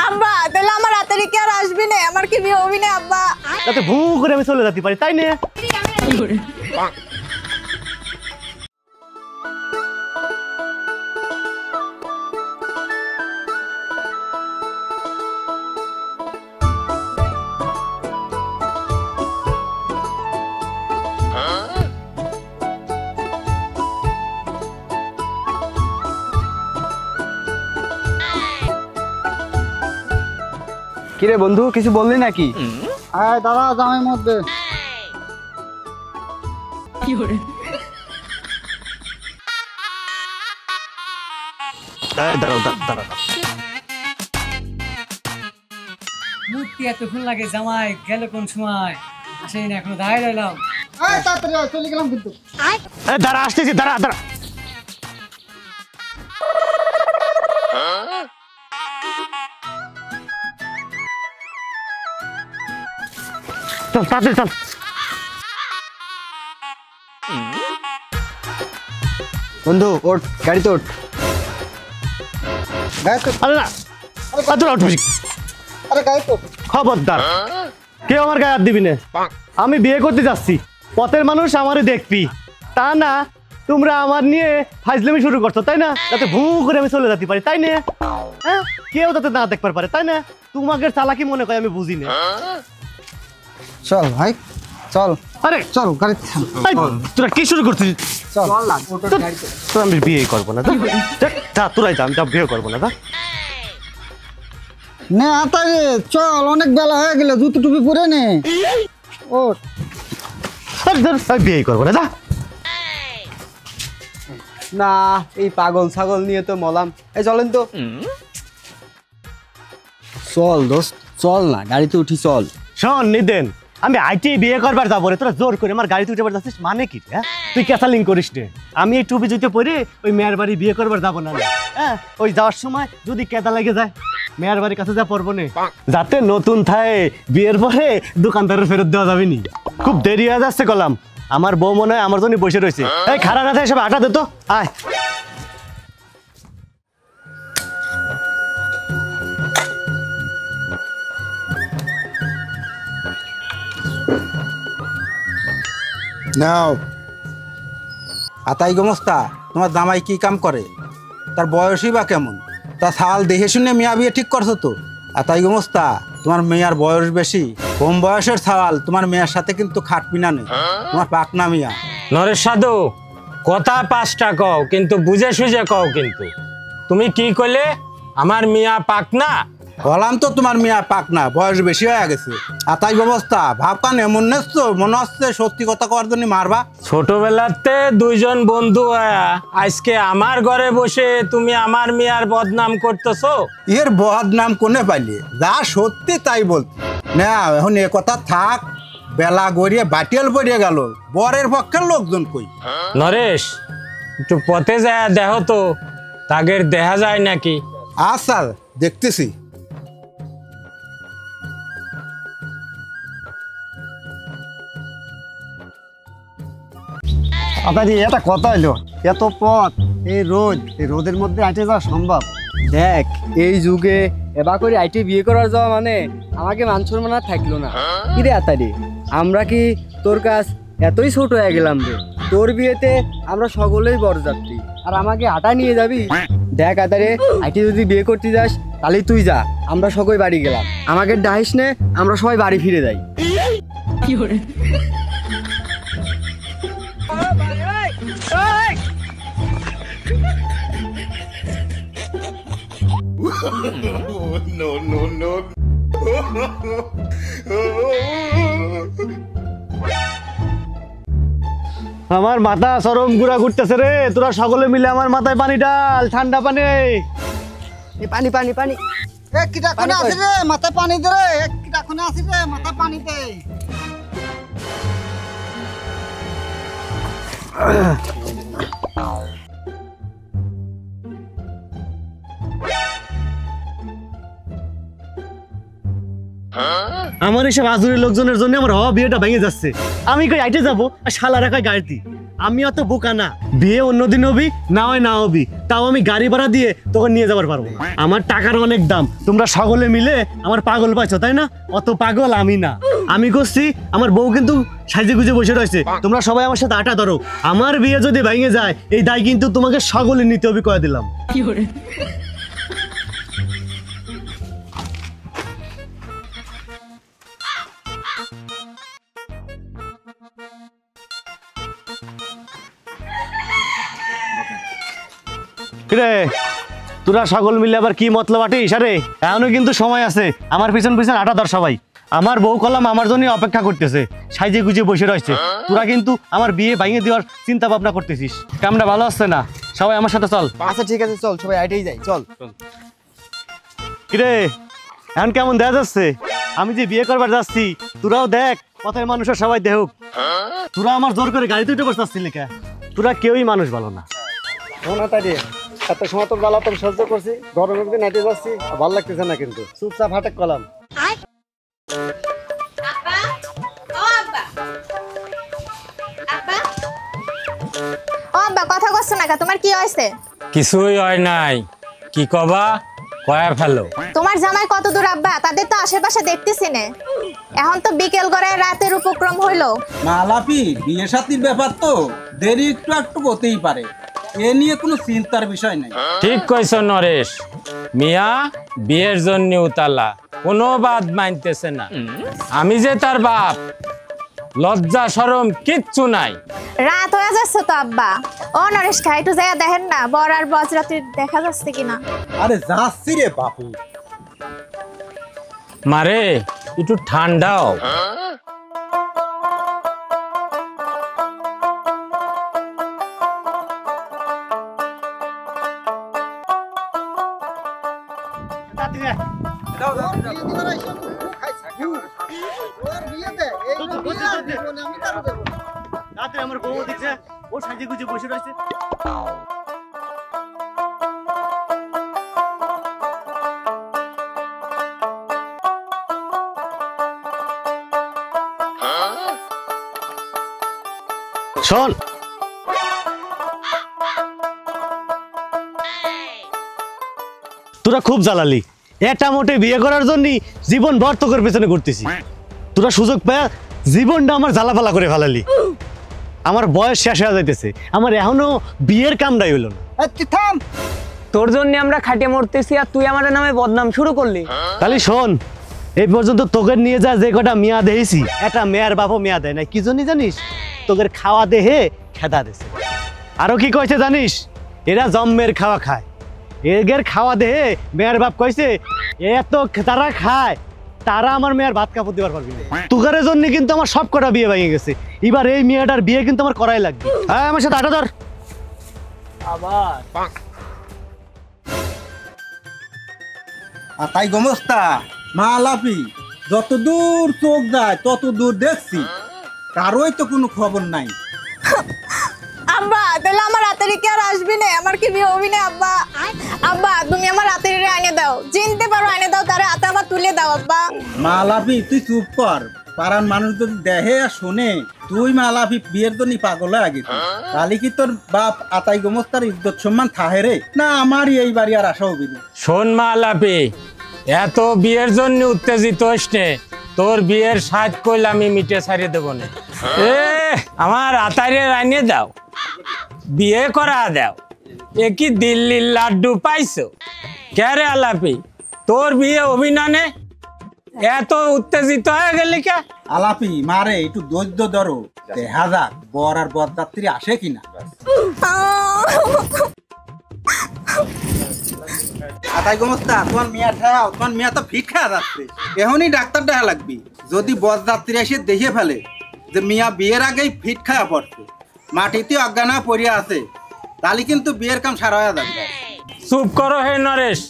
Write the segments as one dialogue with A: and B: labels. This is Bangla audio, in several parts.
A: আব্বা তাহলে আমার রাতের কি আর আসবি না? আমার কি বিয়ে হবি না আব্বা?
B: তাতে ভু করে আমি চলে যেতে পারি, তাই না?
C: কিরে বন্ধু, কিছু বললি নাকি?
D: আয় দাদা জামের মধ্যে।
E: মূর্তি এতক্ষণ লাগে, জামাই গেল কোন সময়? আসেই না এখনো, দাঁড়ায় রইলাম।
D: তাড়াতাড়ি চলে গেলাম কিন্তু।
B: দাঁড়া, আসতেছি, দাঁড়া দাঁড়া। চল তাড়াতাড়ি চল।
C: বন্ধু ওঠ, গাড়িতে ওঠ।
B: আরে না, তোরা উঠবি।
D: আরে গাড়ি তো
B: খবরদার, কেউ আমার গায়ে হাত দিবি না। আমি বিয়ে করতে যাচ্ছি, পথের মানুষ আমারে দেখবি, তা না তোমরা আমার নিয়ে ফাইজলামি শুরু করছো, তাই না? যাতে ভু করে আমি চলে যেতে পারি, তাই না? হ্যাঁ, কেউ যাতে না দেখতে পারে, তাই না? তোমাকে চালাকি মনে করে আমি বুঝি না।
D: চল ভাই চল।
B: আরে
D: চল গাড়িতে
B: এই, তোরা কি শুরু করছিস?
D: চল।
B: তোরা আমি বিয়ে করবো না, যা তোরাই যা, আমি বিয়ে করবো না।
D: নে আতাই চল, অনেক বেলা হয়ে গেল, জুতো টুপি পরে নে। ও
B: বিয়ে করবো না, যা।
C: না, এই পাগল ছাগল নিয়ে তো মলাম। এই চলেন তো। চল দোস্ত, চল না, গাড়িতে উঠি চল।
B: শোন নিদেন, আমি আইটি বিয়ে করবার যাবো রে, তোরা জোর করে আমার গাড়িতে উঠে যাচ্ছিস মানে কি? হ্যাঁ, তুই ক্যাসালিং করিস রে। আমি এই টুপি জুতে পরে ওই মেয়ের বাড়ি বিয়ে করবার যাবো না। হ্যাঁ, ওই যাওয়ার সময় যদি কেদা লেগে যায়, মেয়ের বাড়ির কাছে যা পড়বো না, যাতে নতুন থাকে বিয়ের পরে দোকানদারের ফেরত দেওয়া যাবে নি। খুব দেরি হয়ে যাচ্ছে কলাম, আমার বউ মনে হয় আমার জন্য বসে রয়েছে। এই খারাপ না থাকে সব আটা দে তো, আয়।
F: নাও। আতাই গোমস্তা, তোমার জামাই কি কাম করে? তার বয়সই বা কেমন? তা সাল দেখে শুনে মিয়া বিয়ে ঠিক করছো তো? আতাই গোমস্তা, তোমার মেয়ার বয়স বেশি, কম বয়সের সাওয়াল তোমার মেয়ের সাথে কিন্তু খাটবি না, তোমার পাকনা মিয়া।
G: নরেশ সাধু, কথা পাঁচটা কও, কিন্তু বুঝে সুঝে কও। কিন্তু তুমি কি করলে? আমার মিয়া পাকনা?
F: বললাম তো তোমার মিয়া পাকনা, বয়স বেশি হয়ে গেছে। আতাই ব্যবস্থা ভাবকান এমন নেছো, মনে হচ্ছে সত্যি কথা কওয়ার জন্য মারবা।
G: ছোটবেলাতে দুইজন বন্ধু আজকে আমার ঘরে বসে তুমি আমার মিয়ার বদনাম করতেছো।
F: এর বদনাম কোনে পাইলে? যা সত্যি তাই বলতে না, এখন এ কথা থাক, বেলা গড়িয়ে বাটিয়াল পড়িয়ে গেল, বরের পক্ষের লোকজন কই?
G: নরেশ, একটু পথে যায় দেখো তো, তাগের দেখা যায় নাকি।
F: আচ্ছা দেখতেছি।
C: আপনার এটা কথা হইলো, এত পথ, এই রোদ, এই রোদের মধ্যে আইটে যাওয়া সম্ভব? দেখ, এই যুগে এবার করে আইটে বিয়ে করার যাওয়া মানে আমাকে মান সম্মান আর থাকলো না। কি রে আতারি, আমরা কি তোর কাছ এতই ছোট হয়ে গেলাম রে? তোর বিয়েতে আমরা সকলেই বরযাত্রী, আর আমাকে আটা নিয়ে যাবি? দেখ আতারে, আইটে যদি বিয়ে করতে যাস তাহলে তুই যা, আমরা সকলে বাড়ি গেলাম। আমাকে ডাইস নে, আমরা সবাই বাড়ি ফিরে যাই। কি করে?
B: আমার মাথা চরম গুড়া ঘুরতেছে রে, তোরা সকলে মিলে আমার মাথায় পানি ডাল, ঠান্ডা পানি।
C: এই পানি পানি পানি।
D: কিটা কোনে আসি রে, মাথায় পানি দে রে। কিটা কোনে আসি রে, মাথায় পানি দে।
B: আমার এইসব আজুরি লোকজনের জন্য আমার হওয়া বিয়েটা ভেঙে যাচ্ছে। আমি কই আইটে যাবো আর শালারা কয় গাড়িতে। আমি অত বোকা না, বিয়ে অন্যদিন হবি না হয় না হবি, তাও আমি গাড়ি ভাড়া দিয়ে তোকে নিয়ে যাবার পারবো। আমার টাকার অনেক দাম, তোমরা সকলে মিলে আমার পাগল পাইছো তাই না? অত পাগল আমি না। আমি করছি, আমার বউ কিন্তু সাইজে গুজে বসে রয়েছে, তোমরা সবাই আমার সাথে আটা ধরো। আমার বিয়ে যদি ভেঙে যায় এই দায় কিন্তু তোমাকে সকলে নিতে হবে কয়ে দিলাম। কিরে তোরা সকল মিলে আবার কি মতলব আটিস? আরে এখনো কিন্তু সময় আছে, আমার পিছন পিছন আটা ধর সবাই। আমার বউ কলাম আমার জন্য অপেক্ষা করতেছে, সাইজে গুজে বসে রয়েছে। তোরা কিন্তু আমার বিয়ে ভাঙিয়ে দেওয়ার চিন্তা ভাবনা করতেছিস, কামটা ভালো আসছে না। সবাই আমার সাথে চল।
C: আচ্ছা ঠিক আছে, চল সবাই আইটেই যাই, চল।
B: কিরে এখন কেমন দেখা যাচ্ছে? আমি যে বিয়ে করবার যাচ্ছি তোরাও দেখ, কথায় মানুষের সবাই দেখুক। তোরা আমার জোর করে গাড়িতে উঠে বসে আসছিলি কে? তোরা কেউই মানুষ ভালো না।
C: এত সময় তো জ্বালাতন সহ্য করছি, গরমের দিন হেঁটে যাচ্ছি, ভালো লাগতেছে না, কিন্তু চুপচাপ হাঁটে কলাম।
A: ও আব্বা কথা কইছ না কা? তোমার কি হইছে?
G: কিছুই হয় নাই, কি কবা কয়া ফেলো।
A: তোমার জামাই কত দূর আব্বা? তাদের তো আশেপাশে দেখতেছি না। এখন তো বিকেল করে রাতের উপক্রম হইলো।
F: মালাপি বিয়ে সাথীর ব্যাপার তো দেরি একটু একটু হতেই পারে, এ নিয়ে কোনো চিন্তার বিষয় নেই।
G: ঠিক কইছ নরেশ, মিয়া বিয়ের জন্য উতালা, কোনো বাদ মানতেছে না। আমি যে তার বাপ, লজ্জা শরম কিচ্ছু নাই।
A: রাত হয়ে যাচ্ছে তো আব্বা। ও নরেশ খাই একটু যাইয়া দেখেন না বর আর বজরাতি দেখা যাচ্ছে কিনা।
F: আরে যাচ্ছি রে বাপু।
G: মারে একটু ঠান্ডাও।
B: আমার বউ দিচ্ছে, ও সাইজে গুজে বসে রয়েছে। শোন, তোরা খুব জ্বালালি, এটা মোটে বিয়ে করার জন্য জীবন ভর তোকের পেছনে ঘুরতেছি। তোরা সুযোগ পেয়ে জীবনটা আমার জ্বালাপালা করে ফেলালি। আমার বয়স শেষ হয়ে যাইতেছে, আমার এখনো বিয়ের কামটাই হইল না।
D: তুই থাম।
C: তোর জন্য আমরা খাটে মরতেছি আর তুই আমার নামে বদনাম শুরু করলি।
B: তাহলে শোন, এই পর্যন্ত তোকে নিয়ে যা যে কটা মেয়া দেখেছি, এটা মেয়ার বাপও মেয়া দেয় না। কি জন্য জানিস? তোদের খাওয়া দেহে খেদা দেছে। আরো কি কইছে জানিস? এরা জম্মের খাওয়া খায়, এদের খাওয়া দেহে মেয়ার বাপ কইছে এত তারা খায়, তারা আমার মেয়ের ভাত কাপড় দিবার পারবি না। তুগারের জন্য কিন্তু আমার সব কটা বিয়ে ভেঙে গেছে, এবার এই মেয়েটার বিয়ে কিন্তু আমার করাই লাগবে। হ্যাঁ আমার সাথে আটা ধর।
C: আবার
F: আর তাই গোমস্তা মালাপি যত দূর চোখ যায় তত দূর দেখছি, কারোই তো কোনো খবর নাই।
A: আব্বা তাহলে আমার রাতের কি আর আসবি না? আমার কি বিয়ে হবি না আব্বা? আব্বা তুমি আমার রাতের আইনে দাও, চিনতে পারো আইনে দাও, তারে হাতে আমার তুলে দাও আব্বা।
F: মালাপি তুই চুপ কর, পাড়ার মানুষ যদি দেখে আর শোনে তুই মালাপি বিয়ের জন্য পাগল হয়ে গেছিস, তাহলে কি তোর বাপ আতাই গোমস্তার ইজ্জত সম্মান থাহে রে? না আমারই এই বাড়ি আর আসা হবি না।
G: শোন মা আলাপি, এত বিয়ের জন্য উত্তেজিত হইস নে, তোর বিয়ের সাজ কইল আমি মিটে ছাড়িয়ে দেবো না। এ আমার আতারে রাইনে দাও, বিয়ে করা দাও। এ কি দিল্লির লাড্ডু পাইছো? কে রে আলাপি, তোর বিয়ে অভিনানে এত উত্তেজিত হয়ে গেলি কে?
F: আলাপি মারে একটু ধৈর্য ধরো, দেখা যাক বর আর বরযাত্রী আসে কিনা। আতাই গোমস্তা তোমার মিয়া ঠাও, তোমার মিয়া তো ফিট খাওয়া যাচ্ছে, এখনই ডাক্তার দেখা লাগবি। যদি বরযাত্রী এসে দেখে ফেলে যে মিয়া বিয়ের আগেই ফিট খাওয়া পড়ছে, মাটিতে অজ্ঞান হয়ে পড়িয়া আছে, তাহলে কিন্তু বিয়ের কাম সারা হয়ে যাবে।
G: চুপ করো হে নরেশ,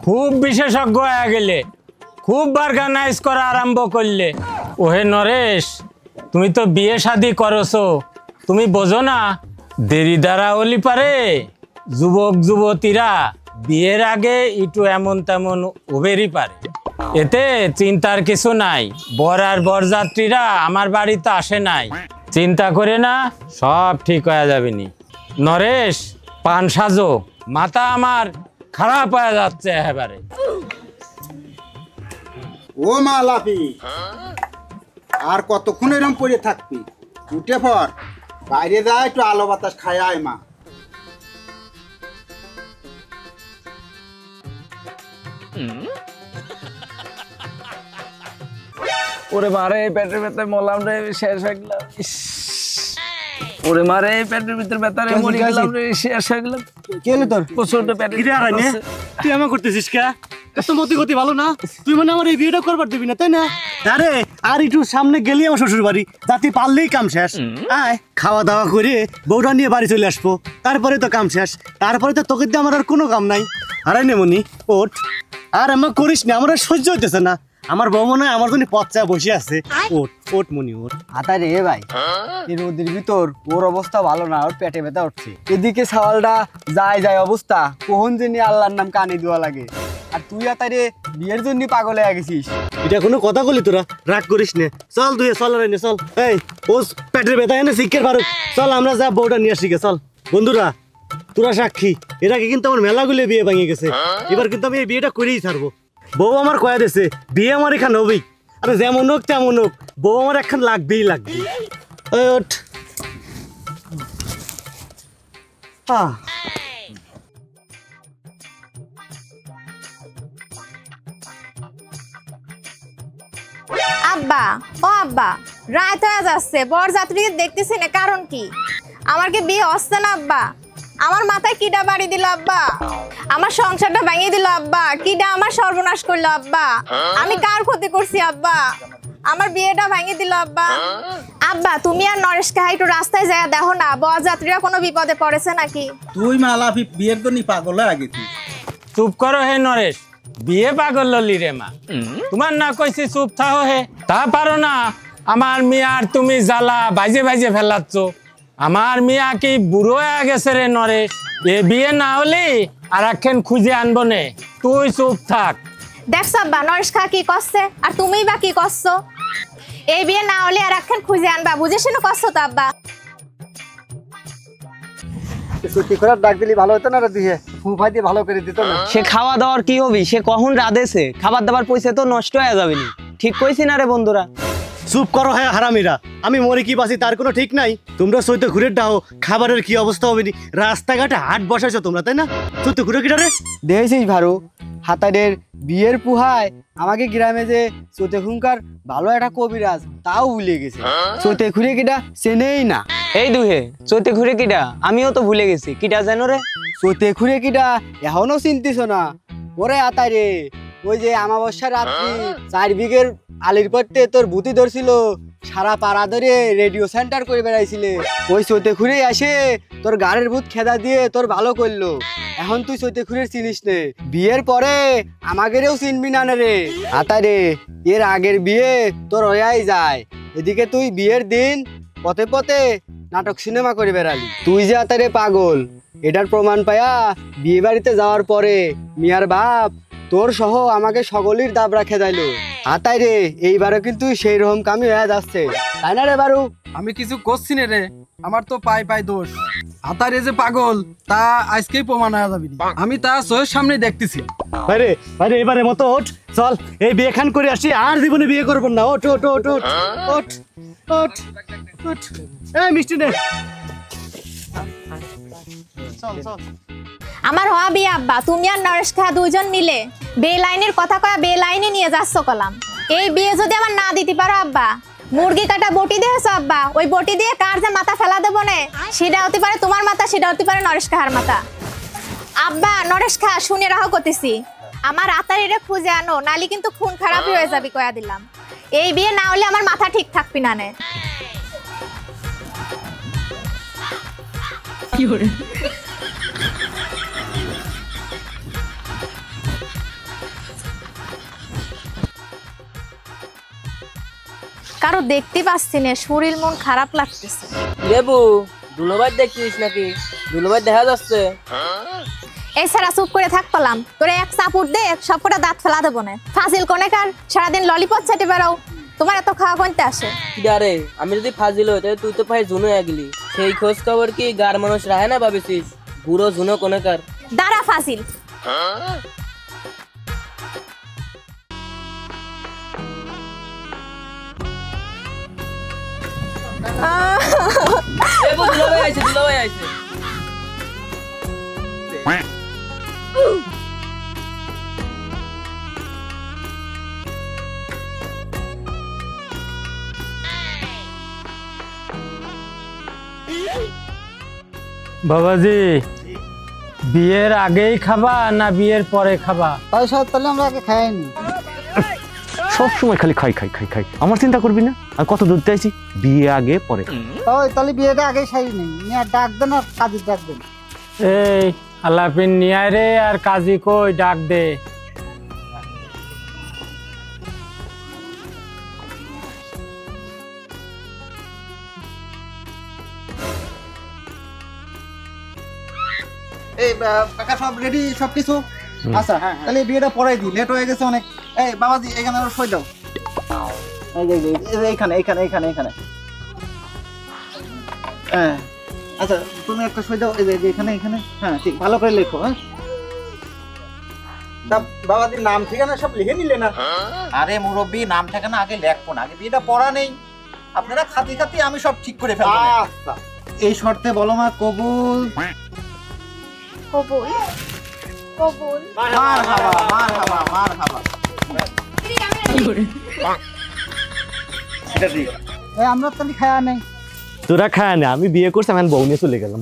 G: খুব বিশেষজ্ঞ হয়ে গেলে, খুব বার্গানাইজ করা আরম্ভ করলে। ওহে নরেশ, তুমি তো বিয়ে শাদি করছো, তুমি বোঝো না দেরি দ্বারা হলি পারে যুবক যুবতীরা বিয়ের আগে একটু এমন তেমন উবেরই পারে, এতে চিন্তার কিছু নাই। বর আর বরযাত্রীরা আমার বাড়িতে আসে নাই, চিন্তা করে না, সব ঠিক হয়ে যাবে নি। নরেশ, পান সাজো, মাথা আমার খারাপ হয়ে যাচ্ছে এবারে।
F: ও মা লাফি, আর কতক্ষণ এরকম পড়ে থাকবি? উঠে পর, বাইরে যা, একটু আলো বাতাস খায় আয় মা।
C: ওরে মারে পেটের ভেতরে মলাম রে, শেষ হয়ে গেলাম। ওরে মারে পেটের ভিতরে ব্যথারে মরে গেলাম রে, শেষ হয়ে গেলাম।
D: কি হলো তোর?
C: প্রচন্ড পেটে
B: কিরে আর আইনে তুই আমার করতেছিস কে? এত মতি গতি ভালো না, তুই মানে আমার এই বিয়েটা করবার দিবি না তাই না? আরে আর একটু সামনে গেলি আমার শ্বশুর বাড়ি, যাতে পারলেই কাম শেষ। আয় খাওয়া দাওয়া করে বউটা নিয়ে বাড়ি চলে আসবো, তারপরে তো কাম শেষ, তারপরে তো তোকে দিয়ে আমার আর কোনো কাম নাই। আরে নেমনি ওঠ, আর আমার করিস না, আমার আর সহ্য হইতেছে না। আমার বউ মনে হয় আমার জন্য পচ্চা বসে আছে। ওঠ ওঠ মনি ওঠ।
C: আতারে এ ভাই, এই রোদের ভিতর ওর অবস্থা ভালো না, ওর পেটে ব্যথা উঠছে। এদিকে সওয়ালটা যায় যায় অবস্থা, কখন জানি আল্লাহর নাম কানে দেওয়া লাগে। আর তুই আতারে বিয়ের জন্য পাগল হয়ে গেছিস।
B: এটা কোনো কথা বলি তোরা? রাগ করিস নে, চল তুই চল রে চল। এই ও পেটের ব্যথা এনে শিক্ষের পারো, চল আমরা যা বউটা নিয়ে আসি গে, চল। বন্ধুরা তোরা সাক্ষী, এর আগে কিন্তু আমার মেলাগুলো বিয়ে ভেঙে গেছে, এবার কিন্তু আমি এই বিয়েটা করেই ছাড়বো। বউ আমার কয়া দিছে বিয়ে আমার এখানে হবেই, আরে যেমন হোক তেমন হোক বউ আমার একখান লাগবেই লাগবে। ওঠ।
A: আব্বা, ও আব্বা, রাত হয়ে যাচ্ছে, বরযাত্রীকে দেখতেছি না, কারণ কি? আমার কি বিয়ে হচ্ছে না আব্বা? আমার মাথায় কিডা বাড়ি দিল আব্বা, আমার সংসারটা ভেঙে দিল আব্বা, কিডা আমার সর্বনাশ করলো আব্বা, আমি কার ক্ষতি করছি আব্বা? আমার বিয়েটা ভেঙে দিল আব্বা। আব্বা তুমি আর নরেশ কে একটু রাস্তায় যায় দেখো না, বরযাত্রীরা কোনো বিপদে পড়েছে নাকি?
F: তুই মা লাফি বিয়ের জন্য পাগল হয়ে গেছিস।
G: চুপ করো হে নরেশ, বিয়ে পাগল ললি রে মা। তোমার না কইছি চুপ থাও হে, তা পারো না? আমার মিয়ার তুমি জ্বালা বাজে বাজে ফেলাচ্ছ। আমার মিয়া কি বুড়ো হয়ে গেছে রে নরেশ, এ বিয়ে না হলে আর একখান খুঁজে আনবো নে, তুই চুপ থাক।
A: দেখছো আব্বা নরেশ খা কি করছে, আর তুমিই বা কি করছো? এই বিয়ে না হলে আর একখান খুঁজে আনবা, বুঝে শুনে করছো তো আব্বা।
C: সত্যি করে ডাক দিলি ভালো হতো না রে, দিয়ে ফুফাই দিয়ে ভালো করে দিত না।
H: সে খাওয়া দাওয়ার কি হবি, সে কখন রাধেছে, খাবার দাবার পয়সা তো নষ্ট হয়ে যাবে নি। ঠিক কইছি না রে বন্ধুরা?
B: চুপ করো হ্যাঁ হারামিরা, আমি মরে কি বাঁচি তার কোনো ঠিক নাই। তোমরা সইতে ঘুরে ডাও, খাবারের কি অবস্থা হবে নি? রাস্তাঘাটে হাট বসাইছো তোমরা তাই না? সইতে ঘুরে কিটা রে?
C: দেখেছিস ভারু, হাতারের বিয়ের পুহায় আমাকে গ্রামে যে চোতে খুনকার ভালো একটা কবিরাজ তাও ভুলে গেছে। চোতে খুঁড়ে কিটা চেনেই না।
H: এই দুহে চৈতে ঘুরে কিডা, আমিও তো ভুলে গেছি, কিডা জানো রে?
C: চোতে খুঁড়ে কিটা এখনো চিনতিস না? ওরে আতারে, ওই যে আমাবস্যার রাত্রি 4 বিঘের আলির পট্টে তোর ভূতি ধরছিল, সারা পাড়া ধরে রেডিও সেন্টার করে বেড়াইছিলে, ওই চৈতে খুঁড়ে আসে তোর গাড়ির ভূত খেদা দিয়ে তোর ভালো করলো। এখন তুই চৈতে খুঁড়ে চিনিস নে, বিয়ের পরে আমাদেরও চিনবি না রে আতারে। এর আগের বিয়ে তোর হয়াই যায়, এদিকে তুই বিয়ের দিন পথে পথে নাটক সিনেমা করে বেড়ালি। তুই যে আতারে পাগল, এটার প্রমাণ পায়া বিয়ে বাড়িতে যাওয়ার পরে মিয়ার বাপ তোর সহ আমাকে সকলের দাব রাখে দিল। আতাই রে, এইবারও কিন্তু সেই রকম কামই হয়ে যাচ্ছে, তাই না রে বারু?
I: আমি কিছু করছি না রে, আমার তো পাই পাই দোষ। আতারে যে পাগল তা আজকেই প্রমাণ হয়ে যাবে, আমি তা চোখের সামনে দেখতেছি।
B: বাইরে বাইরে এবারে মতো ওঠ, চল এই বিয়ে খান করে আসি, আর জীবনে বিয়ে করবো না। ওঠ ওঠ ওঠ ওঠ ওঠ ওঠ ওঠ। এই মিষ্টি নে, চল চল।
A: আমার হওয়া বিয়ে আব্বা, তুমি আর নরেশ খা দুইজন মিলে বে লাইনের কথা কয়া বে লাইনে নিয়ে যাচ্ছ কলাম। এই বিয়ে যদি আমার না দিতে পারো আব্বা, মুরগি কাটা বটি দিয়েছো আব্বা, ওই বটি দিয়ে কার যে মাথা ফেলা দেবো না, সেটা হতে পারে তোমার মাথা, সেটা হতে পারে নরেশ খাহার মাথা। আব্বা নরেশ খা শুনে রাখো করতেছি, আমার আতারিরে খুঁজে আনো, নালি কিন্তু খুন খারাপই হয়ে যাবি কয়া দিলাম। এই বিয়ে না হলে আমার মাথা ঠিক থাকবি না নে। কারো দেখতে পাচ্ছি না, শরীর মন খারাপ লাগতেছে।
H: দেবু দুলোবাই দেখছিস নাকি? দুলোবাই দেখা যাচ্ছে।
A: এই সারা চুপ করে থাক পেলাম, তোরে এক চাপুর দে সবকটা দাঁত ফেলা দেবো না। ফাজিল কোনেকার, সারাদিন ললিপপ চেটে বেড়াও, তোমার এত খাওয়া কোনতে আসে?
J: কিডারে আমি যদি ফাজিল হই তাহলে তুই তো ভাই জুনো আগলি সেই খোঁজ খবর কি গার মানুষ রাহে না ভাবিছিস বুড়ো জুনো কোনেকার
A: দাঁড়া ফাসিল।
J: এ বো দুলাভাই আইছে দুলাভাই আইছে
G: বাবাজি বিয়ের আগেই খাবা না বিয়ের পরে খাবা?
D: তাই সাহেব তাহলে আমরা আগে খাইনি।
B: সব সময় খালি খাই খাই খাই খাই, আমার চিন্তা করবি না? আর কত দূর চাইছি, বিয়ে আগে পরে।
D: ওই তাহলে বিয়েটা আগে সারি নেই, নিয়ে ডাক দেন আর কাজে ডাক দেন।
G: এই আলাপিন নিয়ায় রে, আর কাজী কই ডাক দে।
D: এই কাকা সব রেডি সব কিছু? আচ্ছা তাহলে বিয়েটা পড়াই দিই, লেট হয়ে গেছে অনেক। এই বাবাজি এখানে আরো সই দাও। এইখানে এইখানে এইখানে এইখানে। হ্যাঁ আচ্ছা তুমি একটা সই দাও, এই যে এখানে এখানে। হ্যাঁ ঠিক, ভালো করে লেখো। হ্যাঁ
C: বাবাজির নাম ঠিকানা সব লিখে নিলে না?
K: আরে মুরব্বী, নাম ঠিকানা আগে লেখবো না, আগে বিয়েটা পড়া নেই। আপনারা খাতি খাতি আমি সব ঠিক করে ফেলবো।
D: আচ্ছা এই শর্তে বলো মা কবুল।
A: কবুল কবুল।
K: মারহাবা মারহাবা মারহাবা।
D: এই আমরা তাহলে খায়া নেই।
B: তোরা খায় না, আমি বিয়ে করছি, আমি বউ নিয়ে চলে গেলাম।